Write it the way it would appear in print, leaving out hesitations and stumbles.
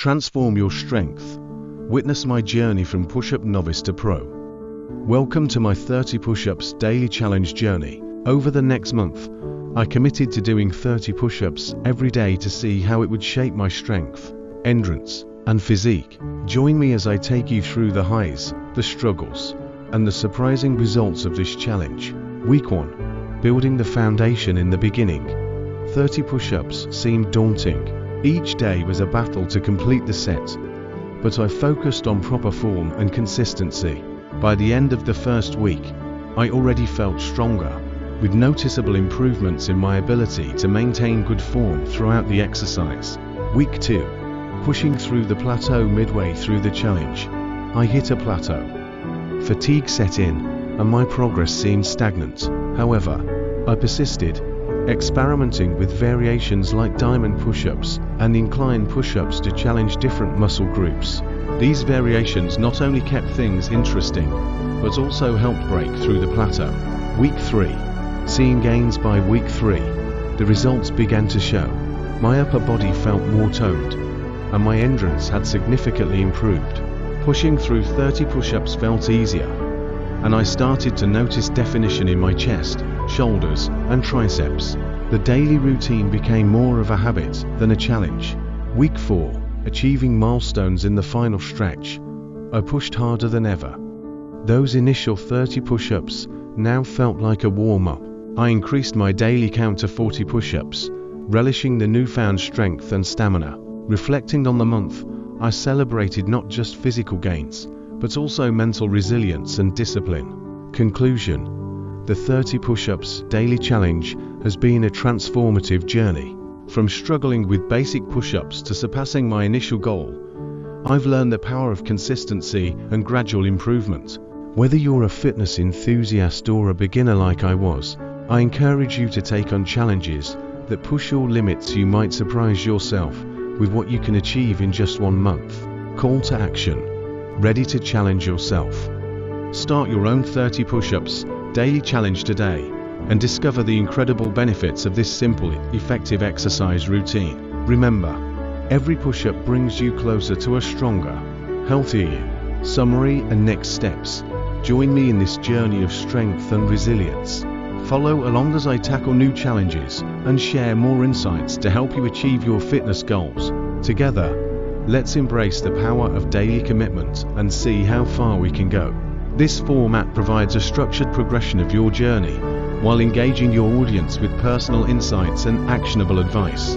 Transform your strength. Witness my journey from push-up novice to pro. Welcome to my 30 push-ups daily challenge journey. Over the next month, I committed to doing 30 push-ups every day to see how it would shape my strength, endurance, and physique. Join me as I take you through the highs, the struggles, and the surprising results of this challenge. Week 1. Building the foundation in the beginning. 30 push-ups seemed daunting. Each day was a battle to complete the set, but I focused on proper form and consistency. By the end of the first week, I already felt stronger, with noticeable improvements in my ability to maintain good form throughout the exercise. Week 2. Pushing through the plateau. Midway through the challenge, I hit a plateau. Fatigue set in, and my progress seemed stagnant. However, I persisted, experimenting with variations like diamond push-ups and incline push-ups to challenge different muscle groups. These variations not only kept things interesting, but also helped break through the plateau. Week 3. Seeing gains. By week 3, the results began to show. My upper body felt more toned, and my endurance had significantly improved. Pushing through 30 push-ups felt easier, and I started to notice definition in my chest, shoulders, and triceps. The daily routine became more of a habit than a challenge. Week 4. Achieving milestones. In the final stretch, I pushed harder than ever. Those initial 30 push-ups now felt like a warm-up. I increased my daily count to 40 push-ups, relishing the newfound strength and stamina. Reflecting on the month, I celebrated not just physical gains, but also mental resilience and discipline. Conclusion: the 30 push-ups daily challenge has been a transformative journey. From struggling with basic push-ups to surpassing my initial goal, I've learned the power of consistency and gradual improvement. Whether you're a fitness enthusiast or a beginner like I was, I encourage you to take on challenges that push your limits. You might surprise yourself with what you can achieve in just 1 month. Call to action. Ready to challenge yourself? Start your own 30 push-ups daily challenge today and discover the incredible benefits of this simple, effective exercise routine. Remember, every push-up brings you closer to a stronger, healthier you. Summary and next steps. Join me in this journey of strength and resilience. Follow along as I tackle new challenges and share more insights to help you achieve your fitness goals. Together, let's embrace the power of daily commitment and see how far we can go. This format provides a structured progression of your journey while engaging your audience with personal insights and actionable advice.